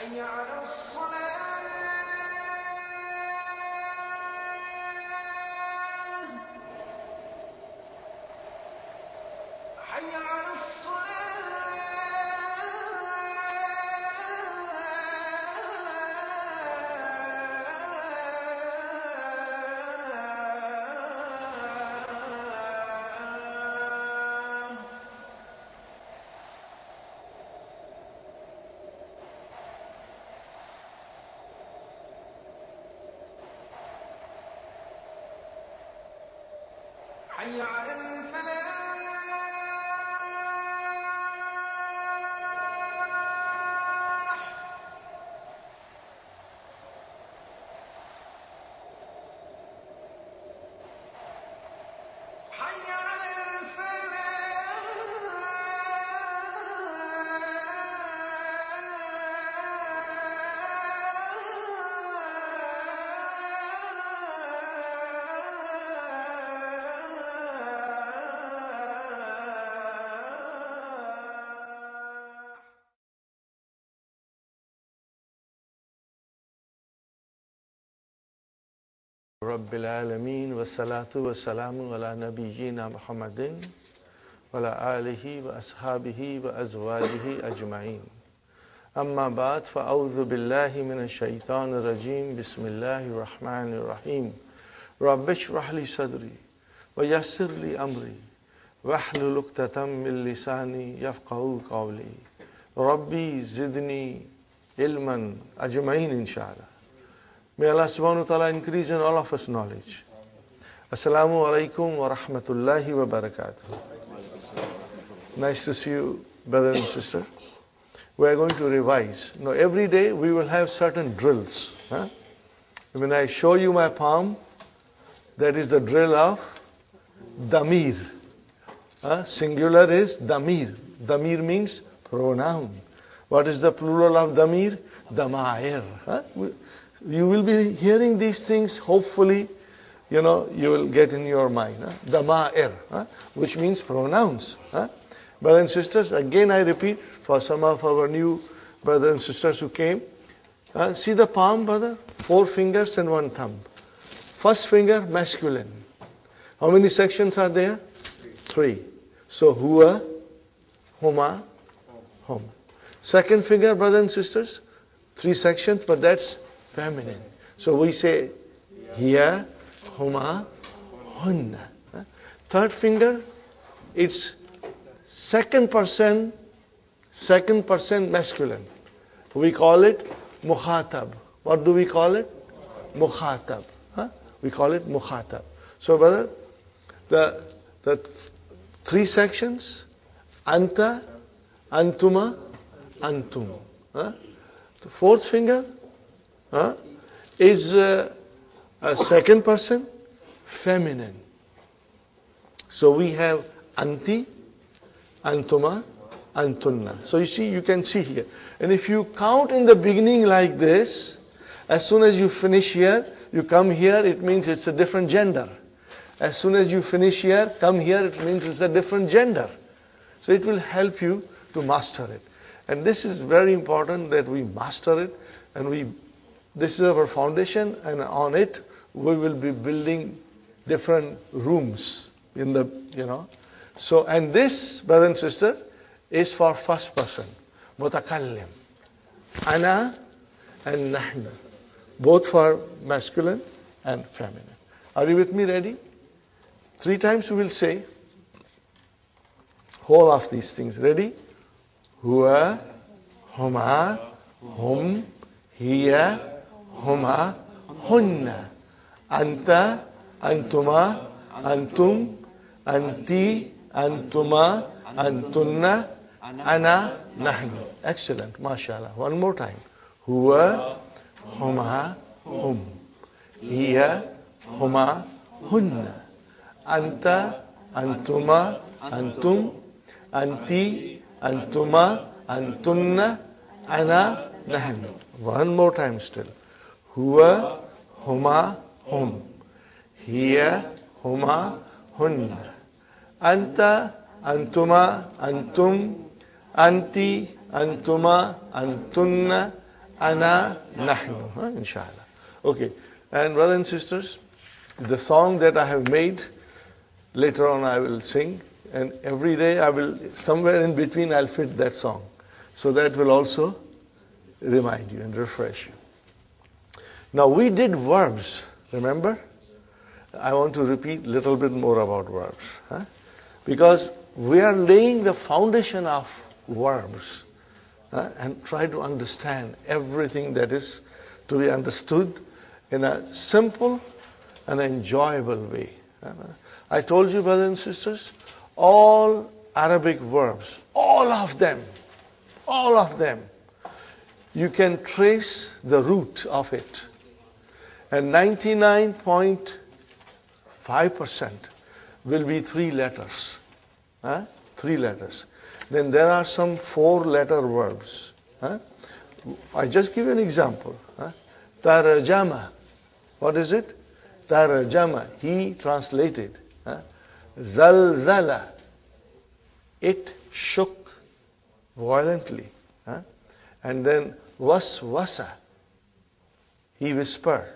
حي على الصلاة حي على حي على الفلاح حي على رب العالمين والصلاة والسلام على نبينا محمد وعلى آله وأصحابه وأزواجه أجمعين أما بعد فأعوذ بالله من الشيطان الرجيم بسم الله الرحمن الرحيم رب اشرح لي صدري ويسر لي أمري واحلل عقدة من لساني يفقهوا قولي ربي زدني علما أجمعين إن شاء الله. May Allah subhanahu wa ta'ala increase in all of us knowledge. Assalamu alaikum wa rahmatullahi wa barakatuh. Nice to see you, brother and sister. We are going to revise. Now every day we will have certain drills. When I show you my palm, that is the drill of damir. Singular is damir. Damir means pronoun. What is the plural of damir? Damair. You will be hearing these things, hopefully, you will get in your mind. Dama'ir, which means pronouns. Brothers and sisters, again I repeat, for some of our new brothers and sisters who came, see the palm, brother? 4 fingers and 1 thumb. First finger, masculine. How many sections are there? 3. So, huwa, huma, hum. Second finger, brothers and sisters, 3 sections, but that's feminine. So we say hiya, huma, hunna. Third finger, it's second person masculine. We call it mukhatab. What do we call it? Mukhatab. We call it mukhatab. So brother, the 3 sections, anta, antuma, antum. The fourth finger is a second person, feminine. So we have anti, antuma, antunna. So you can see here. And if you count in the beginning like this, as soon as you finish here, you come here, it means it's a different gender. As soon as you finish here, come here, it means it's a different gender. So it will help you to master it. And this is very important that we master it, and this is our foundation, and on it we will be building different rooms in the, So, and this, brother and sister, is for first person, mutakallim. Ana and nahnu, both for masculine and feminine. Are you with me? Ready? 3 times we will say whole of these things. Ready? Huwa, huma, hum, hiya, huma, hunna, anta, antuma, antum, anti, antuma, antunna, ana, nahnu. Excellent, mashallah. One more time. Huwa, huma, hum, hiya, huma, hunna, anta, antuma, antum, anti, antuma, antunna, ana, nahnu. One more time still. Huwa, huma, hum, hiya, huma, hunna, anta, antuma, antum, anti, antuma, antunna, ana, nahnu. Inshallah. Okay. And brothers and sisters, the song that I have made, later on I will sing, and every day I will, somewhere in between I'll fit that song. So that will also remind you and refresh you. Now we did verbs, remember? I want to repeat a little bit more about verbs. Because we are laying the foundation of verbs and try to understand everything that is to be understood in a simple and enjoyable way. I told you, brothers and sisters, all Arabic verbs, all of them, you can trace the root of it. And 99.5% will be 3 letters. 3 letters. Then there are some 4-letter verbs. I just give you an example. Tarjama. What is it? Tarjama. He translated. Zalzala. It shook violently. And then waswasa. He whispered.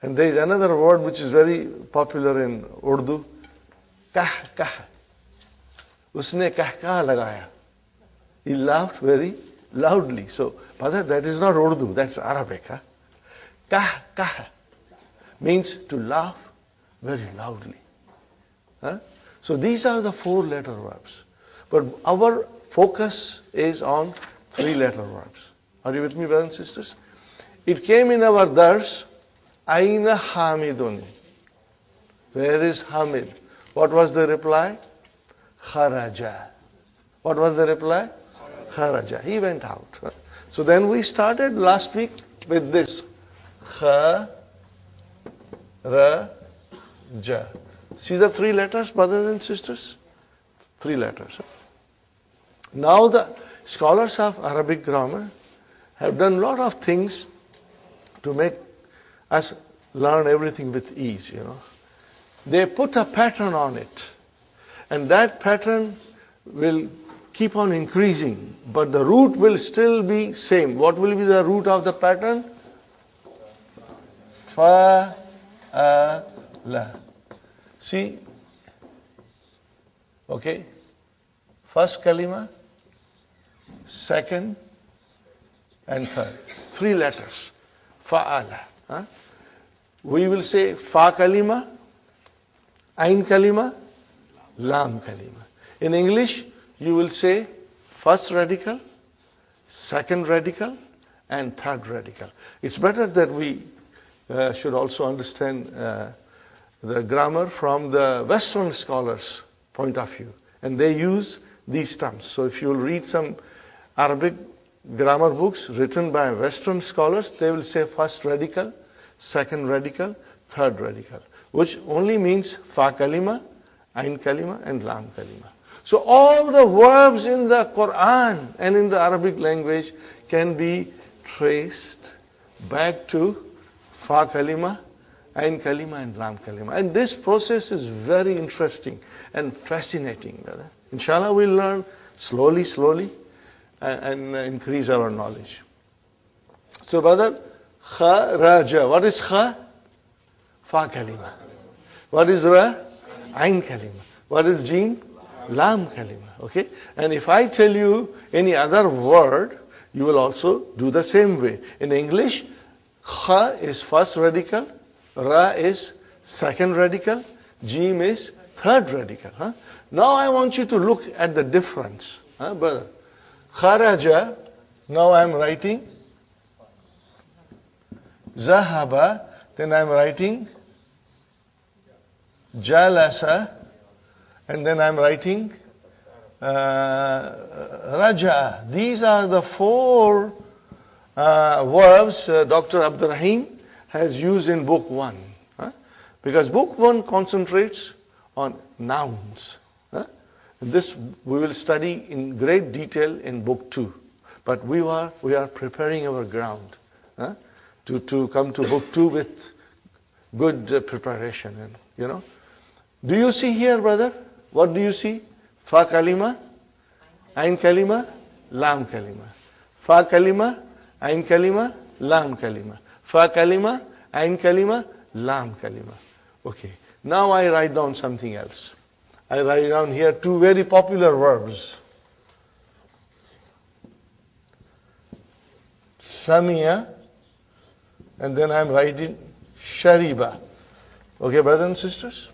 And there is another word which is very popular in Urdu. Kah kah. Usne kah kah lagaya. He laughed very loudly. So, brother, that is not Urdu, that's Arabic. Kah kah means to laugh very loudly. So these are the 4-letter verbs. But our focus is on 3-letter verbs. Are you with me, brothers and sisters? It came in our dars, Aina Hamidun. Where is Hamid? What was the reply? Kharaja. What was the reply? Kharaja. He went out. So then we started last week with this. Kharaja. See the 3 letters, brothers and sisters? 3 letters. Now the scholars of Arabic grammar have done a lot of things to make us learn everything with ease, They put a pattern on it. And that pattern will keep on increasing. But the root will still be same. What will be the root of the pattern? Fa, a, la. See? Okay? First kalima, second, and third. 3 letters. Fa'ala. We will say fa kalima, ain kalima, lam kalima. In English, you will say first radical, second radical, and third radical. It's better that we should also understand the grammar from the Western scholars' point of view. And they use these terms. So if you will read some Arabic grammar books written by Western scholars, they will say first radical, second radical, third radical, which only means fa kalima, ain kalima, and lam kalima. So all the verbs in the Quran and in the Arabic language can be traced back to fa kalima, ain kalima, and lam kalima. And this process is very interesting and fascinating, brother. Inshallah, we'll learn slowly, and increase our knowledge. So, brother, kharaja. What is kha? Fa kalima. What is ra? Ain kalima. What is jim? Lam kalima. Okay? And if I tell you any other word, you will also do the same way. In English, kha is first radical, ra is second radical, jim is third radical. Huh? Now I want you to look at the difference. Brother. Kharaja, now I am writing zahaba, then I am writing jalasa, and then I am writing raja. These are the four verbs Dr. Abdurrahim has used in book 1. Because book 1 concentrates on nouns. This we will study in great detail in book 2. But we are preparing our ground to come to book 2 with good preparation. And, you know. Do you see here, brother? What do you see? Fa kalima, ain kalima, lam kalima. Fa kalima, ain kalima, lam kalima. Fa kalima, ain kalima, lam kalima. Okay. Now I write down something else. I write down here 2 very popular verbs. Samia, and then I am writing shariba. Okay, brothers and sisters?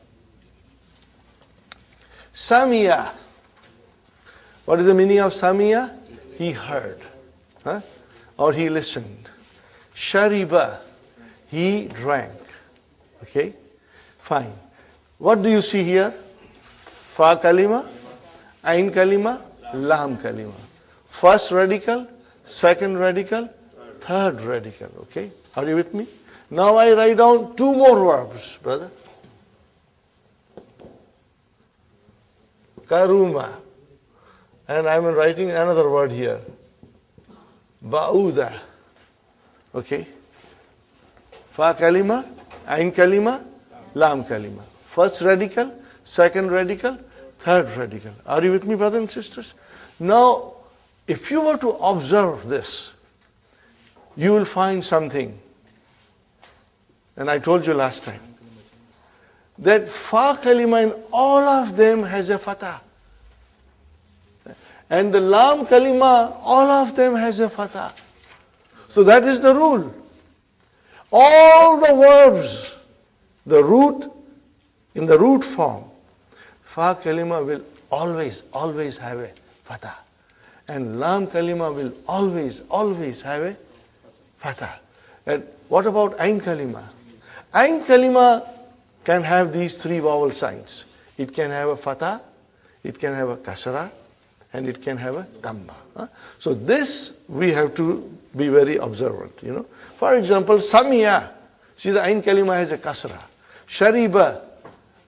Samia. What is the meaning of Samia? He heard. Or he listened. Shariba. He drank. Okay? Fine. What do you see here? Fa kalima, ain kalima, lam kalima. First radical, second radical, third radical. Okay? Are you with me? Now I write down 2 more verbs, brother. Karuma. And I'm writing another word here. Ba'uda. Okay? Fa kalima, ain kalima, lam kalima. First radical, second radical, third radical. Are you with me, brothers and sisters? Now, if you were to observe this, you will find something. And I told you last time that fa kalima in all of them has a fatah. And the lam kalima, all of them has a fatah. So that is the rule. All the verbs, the root, in the root form, fa kalima will always have a fatah. And lam kalima will always have a fatah. And what about ain kalima? Ain kalima can have these 3 vowel signs. It can have a fatah, it can have a kasra, and it can have a dhamma. So this we have to be very observant. You know. For example, samia. See, the ain kalima has a kasra. Shariba,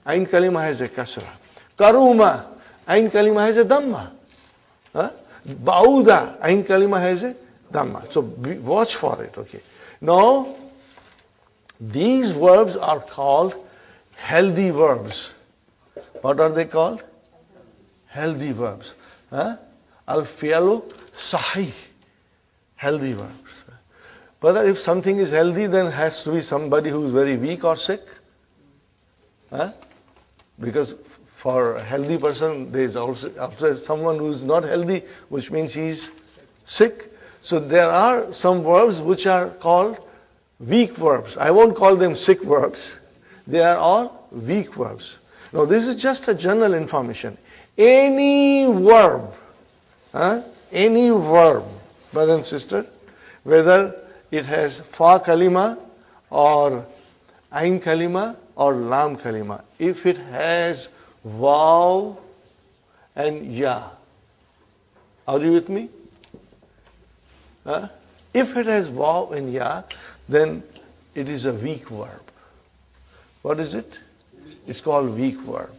ain kalima has a kasra. Karuma, ain kalima has a dhamma. Bauda, ain kalima has a dhamma. So watch for it. Okay. Now, these verbs are called healthy verbs. What are they called? Healthy verbs. Al-fi'lu sahih. Healthy verbs. But if something is healthy, then it has to be somebody who is very weak or sick. Because for a healthy person, there is also someone who is not healthy, which means he is sick. So there are some verbs which are called weak verbs. I won't call them sick verbs. They are all weak verbs. Now this is just a general information. Any verb, brother and sister, whether it has fa kalima or ain kalima or lam kalima, if it has vav and ya, are you with me? If it has vav and ya, then it is a weak verb. What is it? It's called weak verb.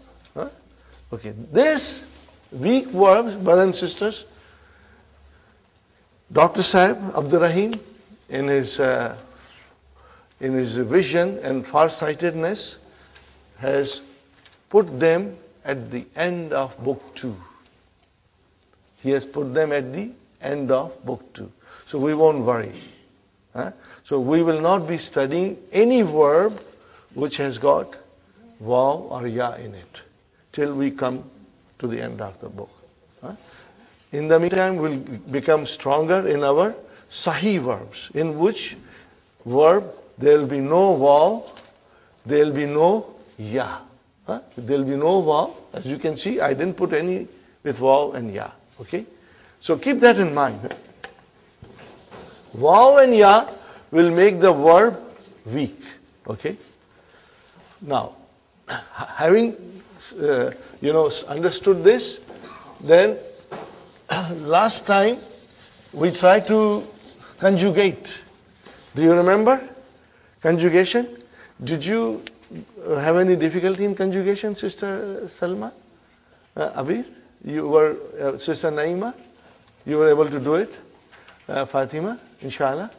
Okay, this weak verbs, brothers and sisters, Dr. Saib Abdurrahim in in his vision and farsightedness, has put them at the end of book 2. He has put them at the end of book 2. So we won't worry. So we will not be studying any verb which has got waw or ya in it till we come to the end of the book. In the meantime, we'll become stronger in our sahih verbs, in which verb there will be no waw, there will be no ya. There will be no waw. As you can see, I didn't put any with waw and ya. Okay? So keep that in mind. Waw and ya will make the verb weak. Okay? Now, having understood this, then last time we tried to conjugate. Do you remember conjugation? Did you have any difficulty in conjugation, Sister Salma? Abir? You were, Sister Naima? You were able to do it? Fatima, inshallah.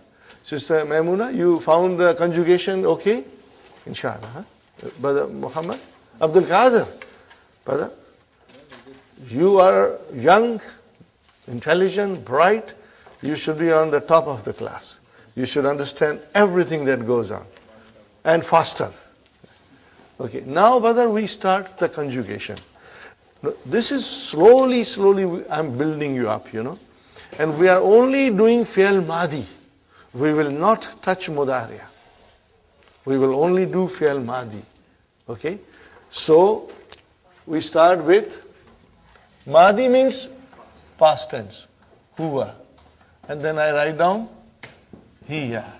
Sister Maimuna, you found conjugation okay? Inshallah. Huh? Brother Muhammad? Abdul Qadir? Brother? You are young, intelligent, bright. You should be on the top of the class. You should understand everything that goes on. And faster. Okay, now brother, we start the conjugation. This is slowly, I'm building you up, And we are only doing fi'l madi. We will not touch mudariya. We will only do fi'l madi. Okay? So, we start with madi means past tense. Huwa. And then I write down hiya.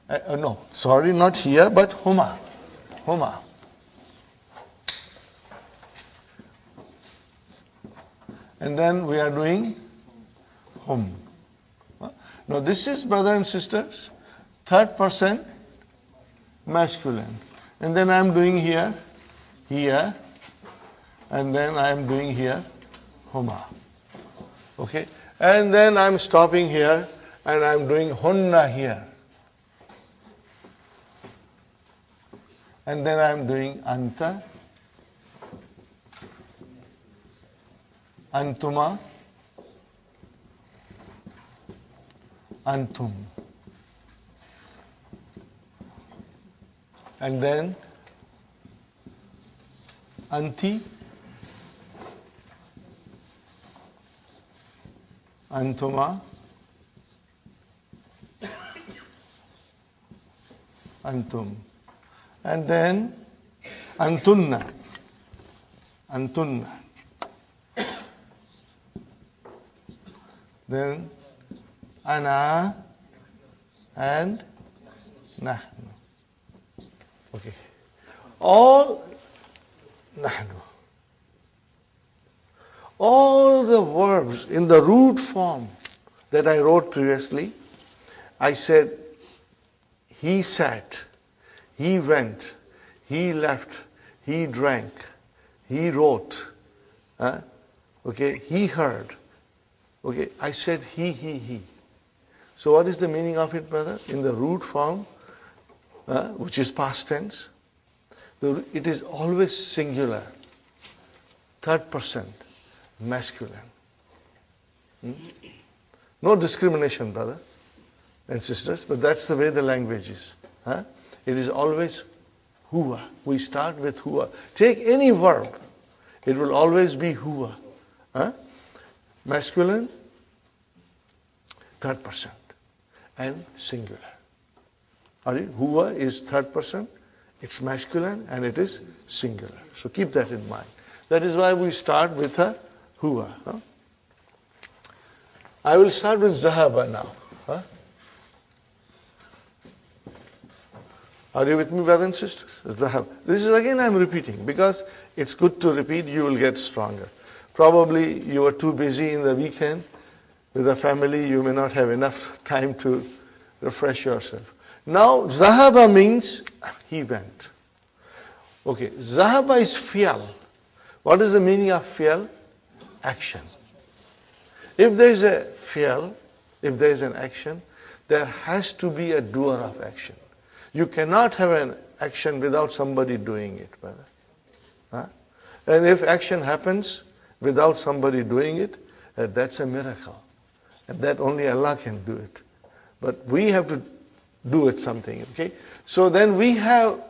No, sorry, not here, but huma. Huma. And then we are doing hum. Now this is, brother and sisters, third person masculine. And then I am doing here, and then I am doing here, huma. Okay? And then I am stopping here, and I am doing hunna here. And then I am doing anta, antuma, antum. And then anti, antuma, antum. And then antunna, antunna. Then ana and nahnu. Okay. All nahnu. All the verbs in the root form that I wrote previously, I said he sat, he went, he left, he drank, he wrote, okay, he heard. Okay, I said he. So what is the meaning of it, brother? In the root form, which is past tense, it is always singular, third person, masculine. No discrimination, brother and sisters, but that's the way the language is. It is always huwa. We start with huwa. Take any verb, it will always be huwa. Masculine, third person, and singular. Huwa is third person, it's masculine, and it is singular. So keep that in mind. That is why we start with a huwa. I will start with zahaba now. Are you with me, brothers and sisters? Zahab. This is again I'm repeating because it's good to repeat, you will get stronger. Probably you were too busy in the weekend with the family, you may not have enough time to refresh yourself. Now, zahaba means he went. Okay, zahaba is fi'al. What is the meaning of fi'al? Action. If there is a fi'al, if there is an action, there has to be a doer of action. You cannot have an action without somebody doing it, brother. Huh? And if action happens without somebody doing it, that's a miracle. And that only Allah can do it. But we have to do it something, okay? So then we have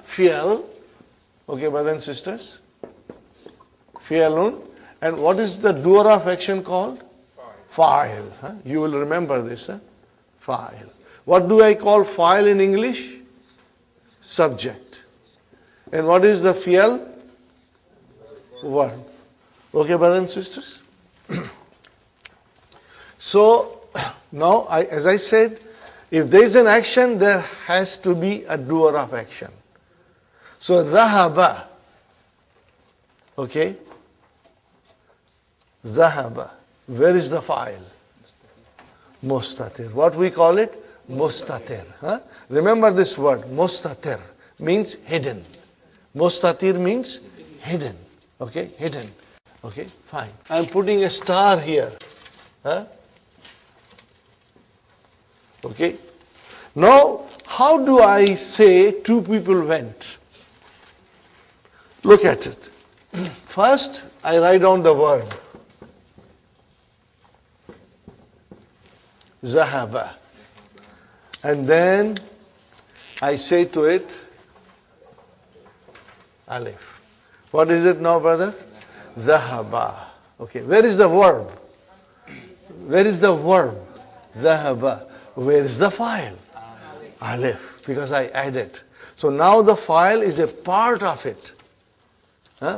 fi'al, okay, brothers and sisters? Fi'alun. And what is the doer of action called? Fa'il. Huh? You will remember this, huh? Fa'il. What do I call fa'il in English? Subject. And what is the fi'al? Verb. Okay, brothers and sisters? So, now, as I said, if there is an action, there has to be a doer of action. So, ذهب. Okay? ذهب. Where is the fa'il? Mustatir. What we call it? Mustatir. Huh? Remember this word, mustatir, means hidden. Mustatir means hidden. Okay? Hidden. Okay? Fine. I'm putting a star here. Huh? Okay? Now, how do I say two people went? Look at it. First, I write down the verb. Zahaba. And then I say to it, alif. What is it now, brother? Zahaba. Okay, where is the verb? Where is the verb? Zahaba. Where is the file? Alif. Because I added. So now the file is a part of it.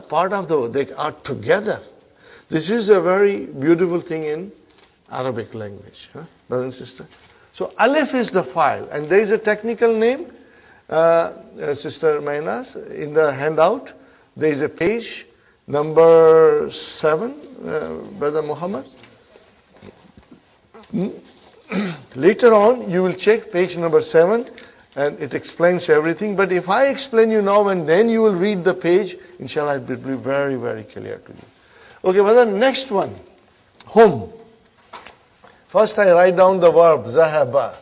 Part of the, they are together. This is a very beautiful thing in Arabic language, brothers and sisters. So alif is the file, and there is a technical name, Sister Mainas, in the handout. There is a page number 7, Brother Muhammad. Later on, you will check page number 7, and it explains everything. But if I explain you now and then you will read the page, inshallah, it will be very, very clear to you. Okay, brother, next one. Hum. First I write down the verb, zahaba.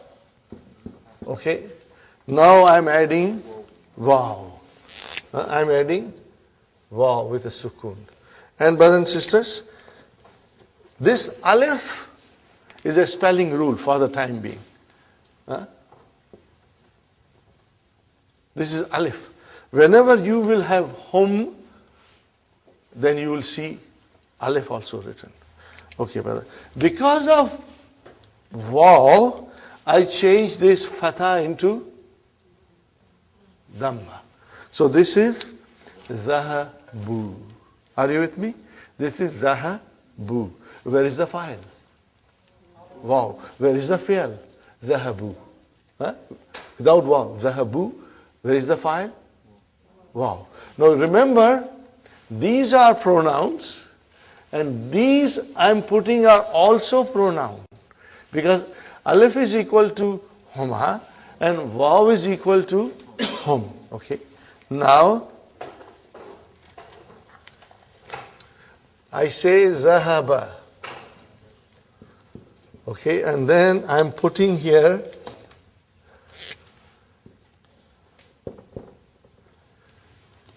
Okay. Now I'm adding waw. I'm adding waw with a sukoon. And brothers and sisters, this alif is a spelling rule for the time being. This is alif. Whenever you will have hum, then you will see alif also written. Okay, brother. Because of waw, I change this fatha into dhamma. So this is zahabu. Are you with me? This is zahabu. Where is the file? Wow. Where is the fi'al? Zahabu. Without waw, zahabu. Where is the file? Wow. Now remember, these are pronouns, and these I'm putting are also pronoun. Because alif is equal to huma, and waw is equal to hum. Okay. Now, I say zahaba. Okay, and then I'm putting here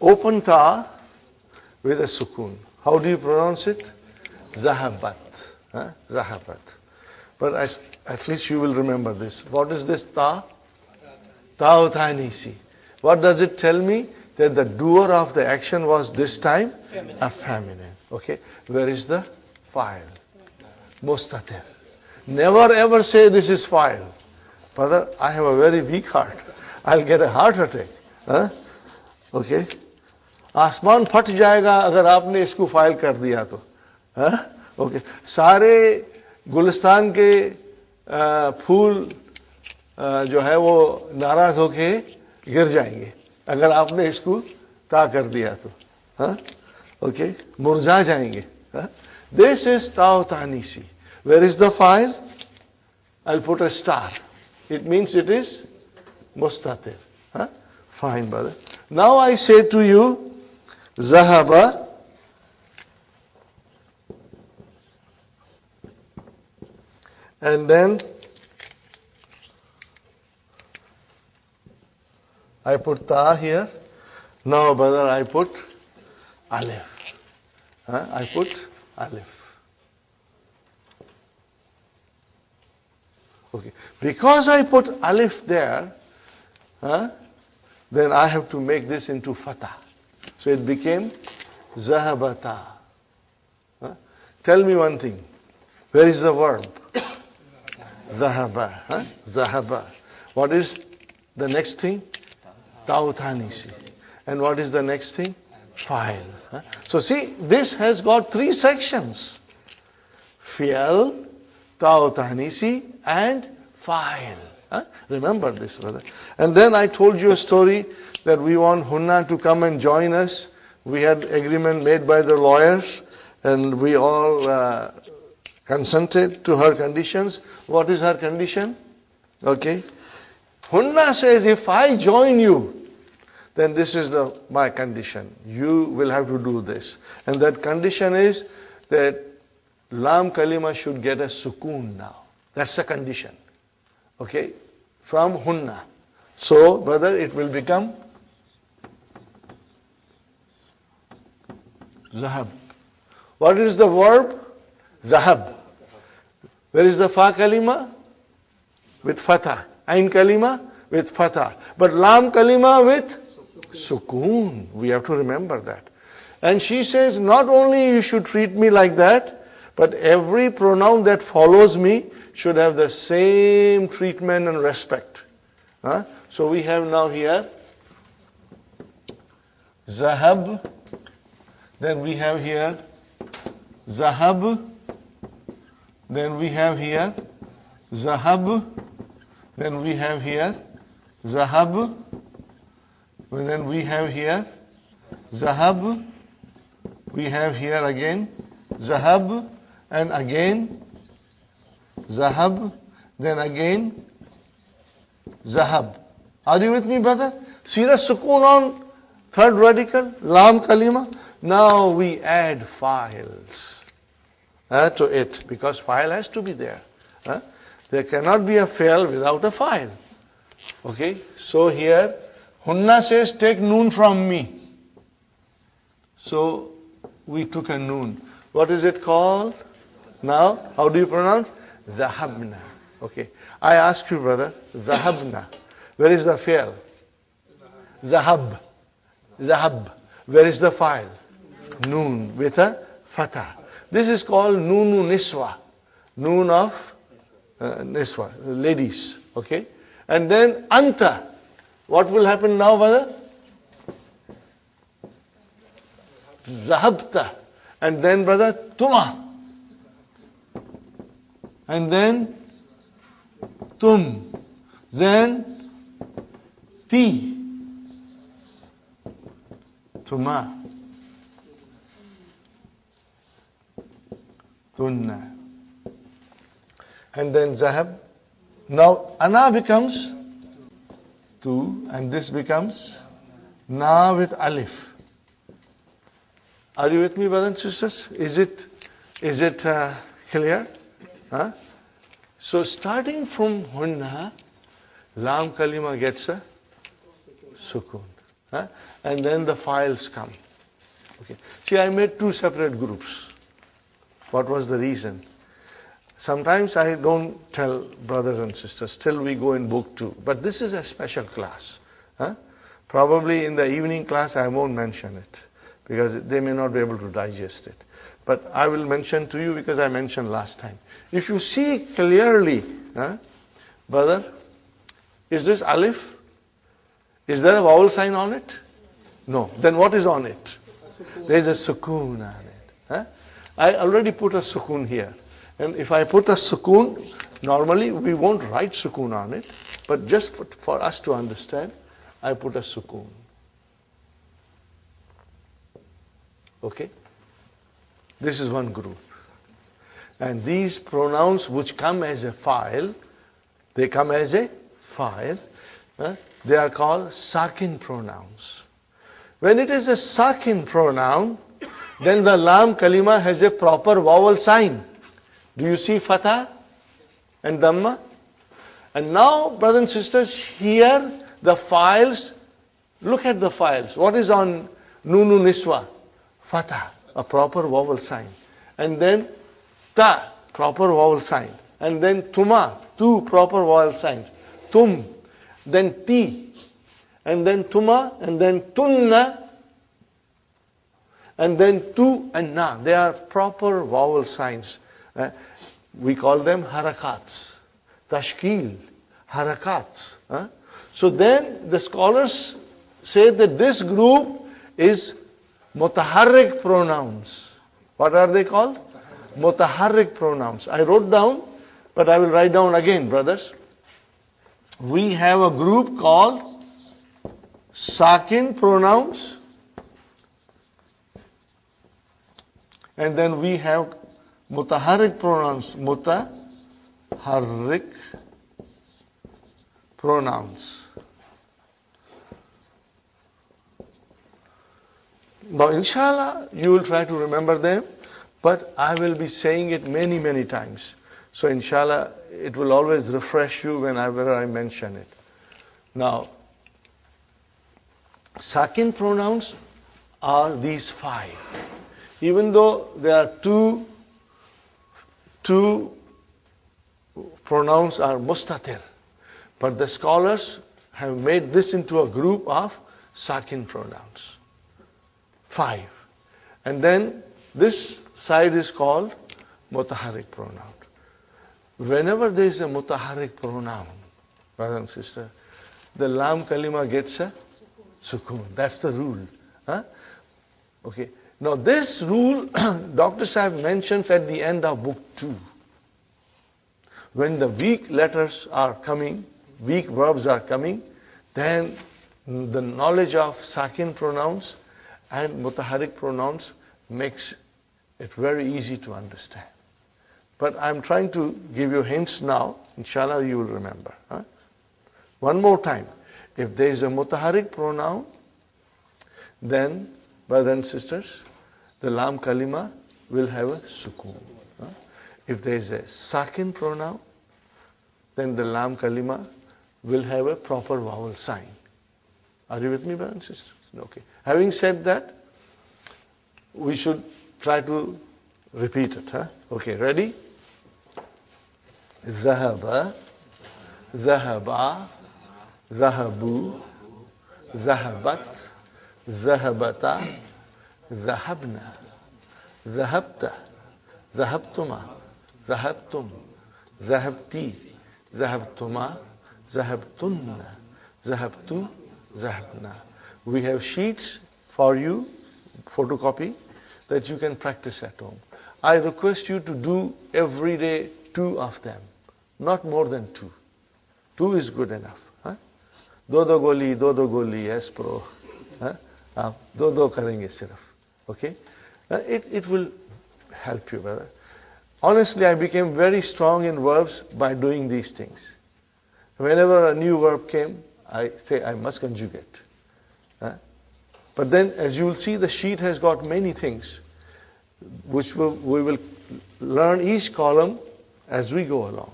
open ta with a sukoon. How do you pronounce it? Zahabat. Zahabat. But at least you will remember this. What is this ta? Ta utanisi. What does it tell me? That the doer of the action was this time a feminine. Okay. Where is the file? Mustatir. Never ever say this is file. Brother, I have a very weak heart. I'll get a heart attack. Okay. आसमान फट जाएगा अगर आपने इसको file कर दिया तो. Okay. सारे गुलिस्तान के फूल जो है वो नाराज होके गिर जाएंगे अगर आपने इसको ता कर दिया तो. ओके. मुरझा जाएंगे. This is taw tanisi. Where is the file? I'll put a star. It means it is mustatir. Fine, brother. Now I say to you, Zahaba and then I put ta here. Now, brother, I put alif. I put alif. Okay. Because I put alif there, then I have to make this into fatah. So it became zahabata. Tell me one thing. Where is the verb? Zahaba. Zahaba. What is the next thing? Tautanisi. And what is the next thing? File. So see, this has got 3 sections. Fi'al, Tautanisi, and file. Remember this, brother. And then I told you a story that we want Hunna to come and join us. We had agreement made by the lawyers, and we all consented to her conditions. What is her condition? Okay. Hunna says, if I join you, then this is my condition. You will have to do this. And that condition is that lam kalima should get a sukoon now. That's the condition. Okay? From Hunna. So, brother, it will become Zahab. What is the verb? Zahab. Where is the fa kalima? With fatah. Ain kalima? With fatah. But lam kalima with sukoon. We have to remember that. And she says, not only you should treat me like that, but every pronoun that follows me should have the same treatment and respect. So we have now here Zahab. Then we have here Zahab. Then we have here Zahab. Then we have here Zahab. And then we have here Zahab. We have here again Zahab. And again Zahab. Then again Zahab. Are you with me, brother? See the sukoon on third radical, lam kalima. Now we add files to it, because file has to be there. There cannot be a fail without a file. Okay, so here Hunna says, take noon from me. So we took a noon. What is it called? Now, how do you pronounce? Zahabna. Okay, I ask you, brother, Zahabna. Where is the fail? Zahab. Zahab. Where is the file? Noon with a fatah. This is called Nunu Niswa. Noon of Niswa, ladies. Okay? And then Anta. What will happen now, brother? Zahabta. And then, brother, Tuma. And then Tum. Then Ti. Tuma. Tunna. And then Zahab. Now Ana becomes Tu, and this becomes Na with Alif. Are you with me, brothers and sisters? Is it clear? So starting from Hunna, Lam Kalima gets a Sukun. And then the files come. Okay. See, I made 2 separate groups. What was the reason? Sometimes I don't tell brothers and sisters till we go in book 2. But this is a special class. Probably in the evening class I won't mention it, because they may not be able to digest it. But I will mention to you because I mentioned last time. If you see clearly, brother, is this alif? Is there a vowel sign on it? No. Then what is on it? There is a sukoon on it. I already put a sukoon here. And if I put a sukoon, normally we won't write sukoon on it, but just for us to understand, I put a sukoon. Okay? This is one group. And these pronouns which come as a file, they come as a file, they are called sakin pronouns. When it is a sakin pronoun, then the lam kalima has a proper vowel sign. Do you see fatha and dhamma? And now, brothers and sisters, here the files Look at the files. What is on Nunu Niswa? Fatah, a proper vowel sign. And then Ta, proper vowel sign. And then Tuma, two proper vowel signs. Tum, then Ti, and then Tuma, and then Tunna, and then Tu and Na. They are proper vowel signs. We call them harakats. Tashkil, harakats. So then the scholars say that this group is mutaharrik pronouns. What are they called? Mutaharrik pronouns. I wrote down, but I will write down again, brothers. We have a group called sakin pronouns. And then we have mutaharrik pronouns. Mutaharrik pronouns. Now, inshallah, you will try to remember them, but I will be saying it many, many times. So, inshallah, it will always refresh you whenever I mention it. Now, sakin pronouns are these 5. Even though there are two pronouns are mustatir, but the scholars have made this into a group of sakin pronouns. 5. And then this side is called mutaharrik pronoun. Whenever there is a mutaharrik pronoun, brother and sister, the lam kalima gets a sukoon. That's the rule. Okay. Now this rule, Dr. Sahib mentions at the end of book 2. When the weak letters are coming, weak verbs are coming, then the knowledge of sakin pronouns and mutaharrik pronouns makes it very easy to understand. But I'm trying to give you hints now. Inshallah, you will remember. One more time. If there is a mutaharrik pronoun, then, brothers and sisters, the lam kalima will have a sukoon. If there is a sakin pronoun, then the lam kalima will have a proper vowel sign. Are you with me, brothers and sisters? Okay. Having said that, we should try to repeat it. Okay, ready? Zahaba, zahaba, zahabu, zahabat, zahabata, zahabna, zahabta, zahabtuma, zahabtum, zahabti, zahabtuma, zahabtunna, zahabtu, zahabna. We have sheets for you, photocopy, that you can practice at home. I request you to do every day 2 of them, not more than 2. 2 is good enough. Do goli, yes, pro. Do karenge sirf. Okay? It will help you, brother. Honestly, I became very strong in verbs by doing these things. Whenever a new verb came, I say I must conjugate. But then, as you will see, the sheet has got many things, which we will learn each column as we go along.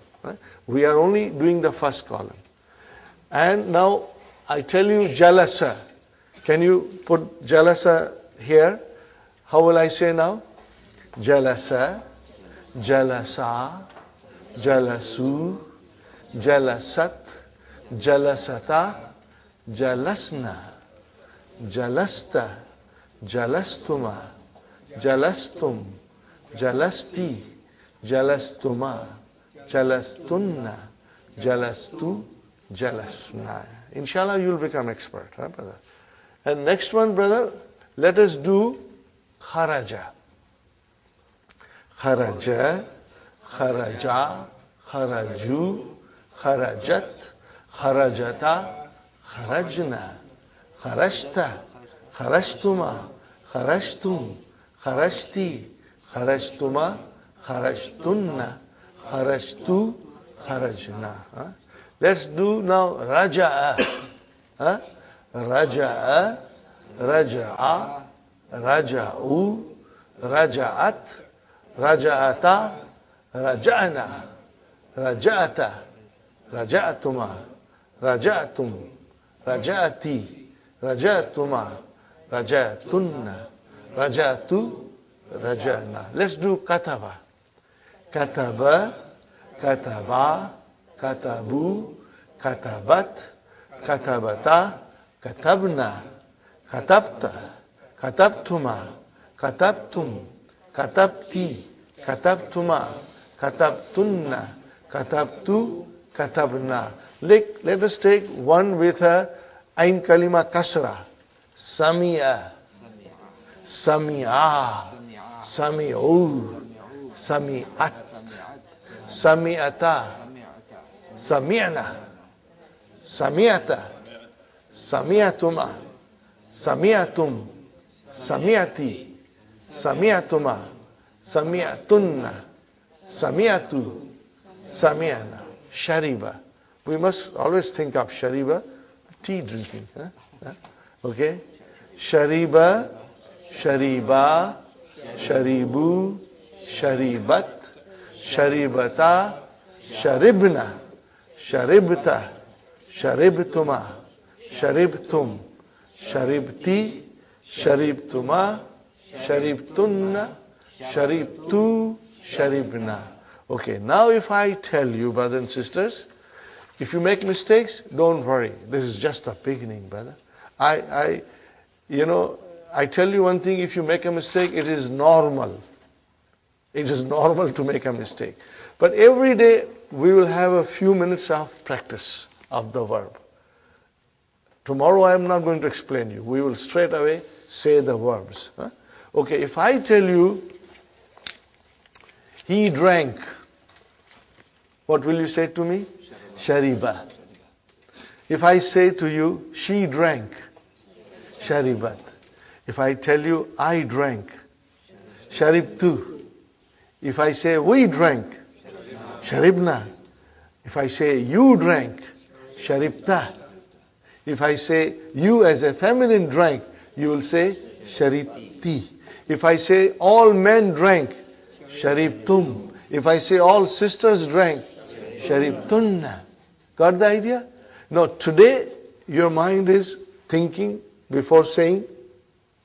We are only doing the first column. And now, I tell you jalasa. Can you put jalasa here? How will I say now? Jalasa, jalasa, jalasu, jalasat, jalasata, jalasna, jalasta, jalastuma, jalastum, jalasti, jalastuma, jalastunna, jalastu, jalasna. Inshallah, you will become expert, brother. And next one, brother, let us do kharaja. Kharaja, kharaja, kharaju, kharajat, kharajata, kharajna, kharashta, kharashtuma, kharashtum, kharashti, kharashtuma, kharashtunna, kharashtu, kharajna. Let's do now raja'a. Raja'a, raja'a, raja'u, raja'at, raja'ata, raja'na, raja'ata, raja'atuma, raja'atum, raja'ati, rajatuma, rajatunna, rajatu, rajana. Let's do kataba. Kataba, kataba, katabu, katabat, katabata, katabna, katabta, katabtuma, katabtum, katabti, katabtuma, katabtunna, katabtu, katabna. Let us take one with a ain kalima kasra. Samia, samia, sami'u, sami'at, sami'ata, sami'na, sami'ata, sami'atuma, sami'atum, sami'ati, sami'atuma, sami'atunna, sami'atu, sami'ana. Shariba. We must always think of shariba, tea drinking. Okay? Shariba, shariba, sharibu, sharibat, sharibata, sharibna, sharibta, sharibtuma, sharibtum, sharibti, sharibtuma, sharibtunna, sharibtu, sharibna. Okay, now if I tell you, brothers and sisters, if you make mistakes, don't worry. This is just a beginning, brother. I tell you one thing, if you make a mistake, it is normal. It is normal to make a mistake. But every day, we will have a few minutes of practice of the verb. Tomorrow, I am not going to explain you. We will straight away say the verbs. Okay, if I tell you, he drank, what will you say to me? Shariba. If I say to you, she drank, sharibat. If I tell you, I drank, sharibtu. If I say, we drank, sharibna. If I say, you drank, sharibta. If I say, you as a feminine drank, you will say, sharibti. If I say, all men drank, sharibtum. If I say, all sisters drank, sharibtunna. Got the idea? Now, today, your mind is thinking before saying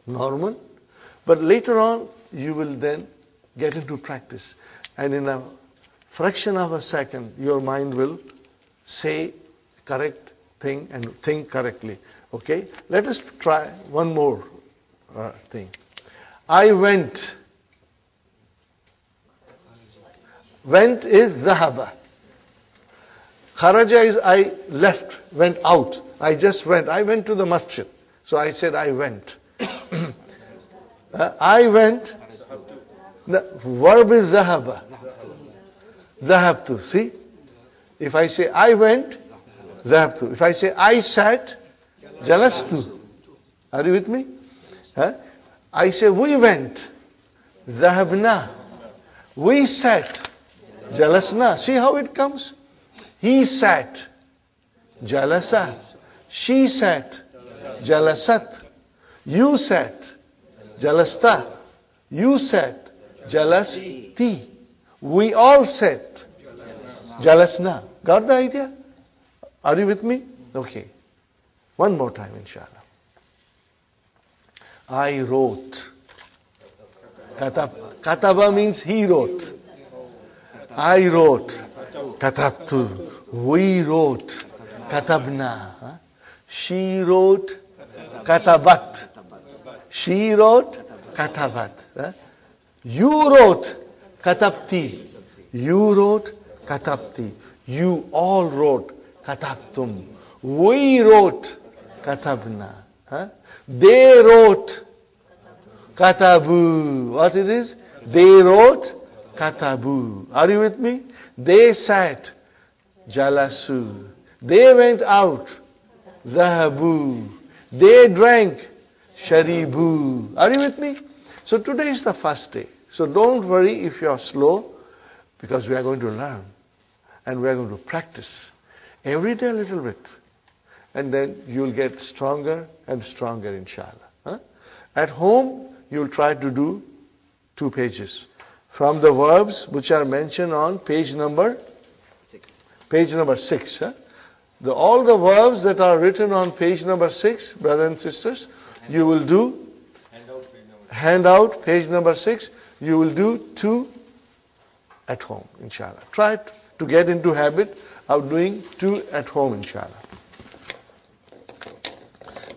normal. But later on, you will then get into practice. And in a fraction of a second, your mind will say correct thing and think correctly. Okay? Let us try one more thing. I went. Went is dhahaba. Kharaja is I left, went out. I just went. I went to the masjid. So I said I went. I went. The verb is dhahaba. Dhahabtu. See? If I say I went, dhahabtu. If I say I sat, jalastu. Are you with me? I say we went, dhahabna. We sat, jalasna. See how it comes? He sat, jalasa. She sat, jalasat. You sat, jalasta. You sat, jalasti. We all sat, jalasna. Got the idea? Are you with me? Okay. One more time, inshallah. I wrote. Kataba means he wrote. I wrote. Katabtu. We wrote. Katabna. She wrote. Katabat. She wrote. Katabat. You wrote. Katabti. You wrote. Katabti. You all wrote. Katabtum. We wrote. Katabna. They wrote. Katabu. What it is? They wrote. Katabu. Are you with me? They sat. Jalasu. They went out. Dhahabu. They drank. Sharibu. Are you with me? So today is the first day. So don't worry if you are slow, because we are going to learn. And we are going to practice. Every day a little bit. And then you will get stronger and stronger, inshallah. At home, you will try to do 2 pages. From the verbs which are mentioned on page number 6. all the verbs that are written on page number 6, brothers and sisters, you will do handout, page number 6, you will do 2 at home, inshallah. Try to get into habit of doing 2 at home, inshallah.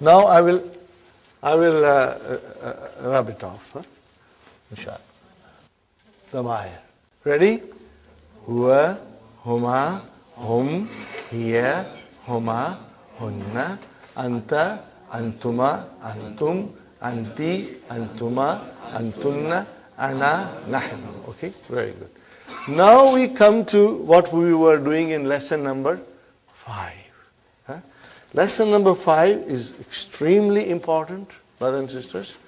Now I will rub it off, inshallah. Damaya. Ready? Huwa, huma, hum, hiya, huma, hunna, anta, antuma, antum, anti, antuma, antunna, ana, nahnu. Okay, very good. Now we come to what we were doing in lesson number 5. Lesson number 5 is extremely important, brothers and sisters.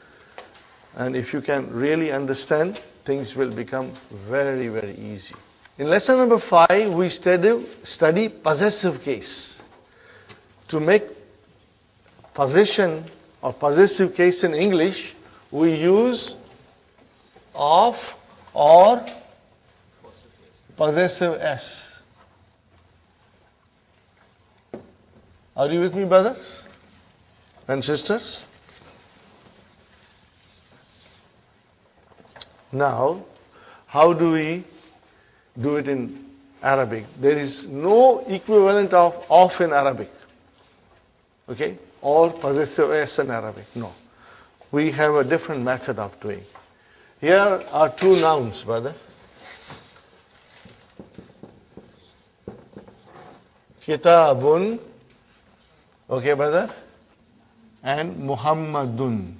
And if you can really understand, things will become very, very easy. In lesson number 5, we study possessive case. To make possession or possessive case in English, we use of or possessive s. Are you with me, brothers and sisters? Now, how do we do it in Arabic? There is no equivalent of in Arabic. Okay? Or possessive s in Arabic. No. We have a different method of doing. Here are 2 nouns, brother. Kitabun. Okay, brother? And Muhammadun.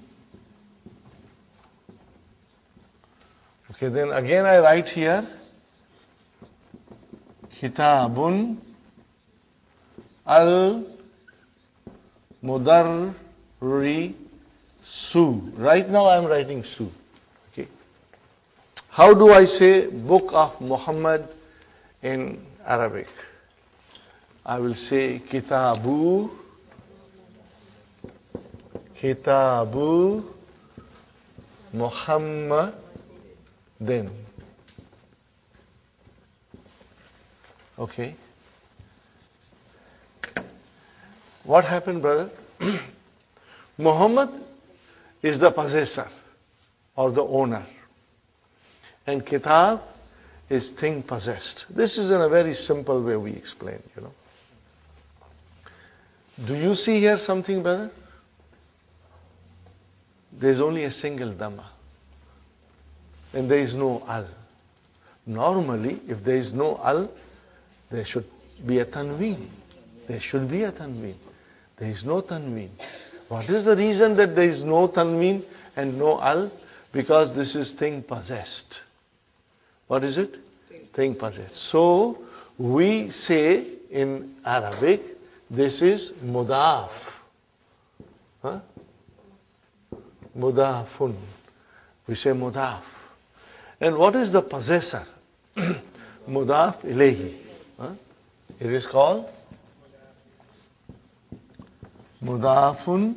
Okay, then again I write here Kitabun al-Mudarrisu. Right now I am writing Su. Okay. How do I say Book of Muhammad in Arabic? I will say Kitabu Muhammadin. Okay. What happened, brother? Muhammad is the possessor or the owner. And Kitab is thing possessed. This is in a very simple way we explain, Do you see here something, brother? There is only a single dhamma. And there is no al. Normally, if there is no al, there should be a tanween. There should be a tanween. There is no tanween. What is the reason that there is no tanween and no al? Because this is thing possessed. What is it? Thing possessed. So, we say in Arabic, this is mudaf. Mudafun. We say mudaf. And what is the possessor? Mudaf ilayhi. It is called mudafun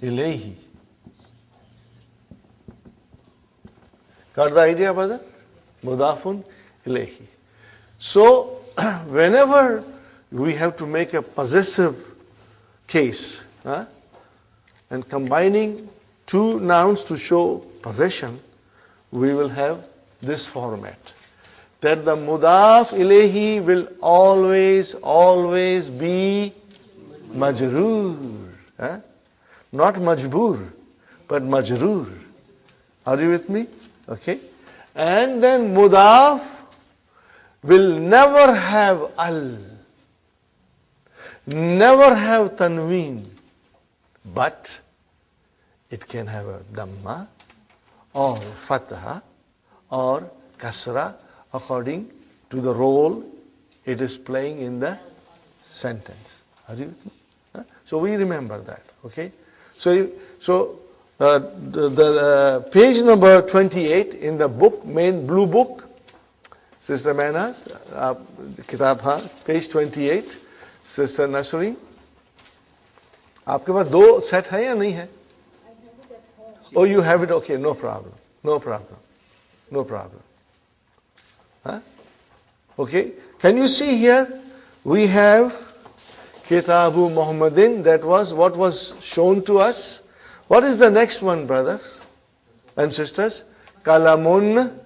ilayhi. Got the idea, brother? Mudafun ilayhi. So, whenever we have to make a possessive case, and combining 2 nouns to show possession, we will have this format. That the mudaf ilayhi will always be majroor. Not majboor, but majroor. Are you with me? Okay. And then mudaf will never have al. Never have tanween. But it can have a dhamma or fatha or kasra according to the role it is playing in the sentence. Are you with me? So we remember that. Okay. So the page number 28 in the book, main blue book, Sister Manas, Kitab ha, page 28, Sister Nasri. आपके पास 2 set है या नहीं है? Oh, you have it. Okay, no problem. Okay, can you see here We have Kitabu Muhammadin. That was what was shown to us. What is the next one, brothers and sisters? Kalamun.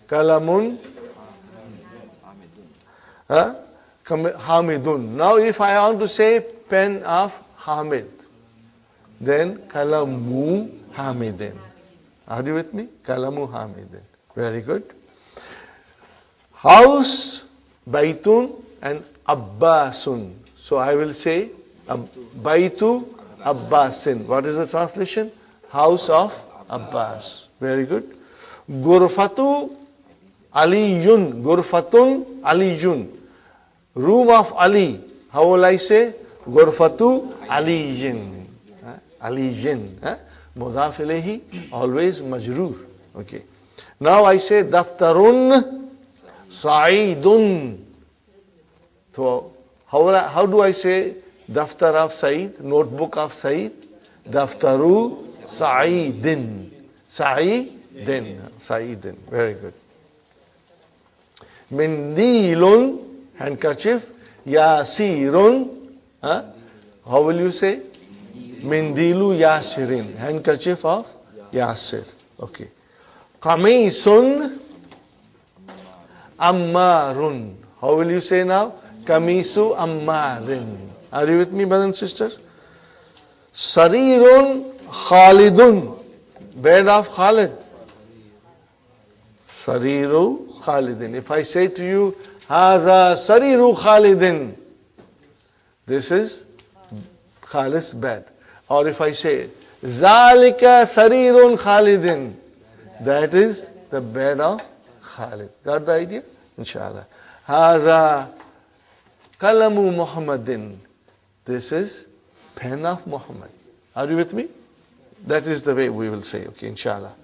Kalamun. Hamidun. Now if I want to say pen of Hamid, then Kalamu Hamidin. Are you with me? Kalamu Hamidin. Very good. House, Baytun and Abbasun. So I will say Baytu Abbasin. What is the translation? House of Abbas. Very good. Gurfatu Aliyun. Gurfatun Aliyun. Room of Ali. How will I say? Gurfatu Aliyin. Aliyin. Mudaf ilayhi, always majroor. Okay. Now I say Daftarun Sa'idun. So how do I say Daftar of Sa'id? Notebook of Sa'id? Daftaru Sa'idin. Sa'idin. Sa'idin. Very good. Mindilun, handkerchief. Yasirun. How will you say? Mindilu Yasirin. Handkerchief of Yasir. Okay. Kamisun Ammarun. How will you say now? Kamisu Ammarin. Are you with me, brothers and sisters? Sarirun Khalidun. Bed of Khalid. Sariru Khalidin. If I say to you, Hadha Sariru Khalidin, this is Khalid's bed. Or if I say, Zalika Sarirun Khalidin, that is the bed of Khalid. Got the idea? Inshallah. Hadha Kalamu Muhammadin. This is pen of Muhammad. Are you with me? That is the way we will say, okay, inshallah.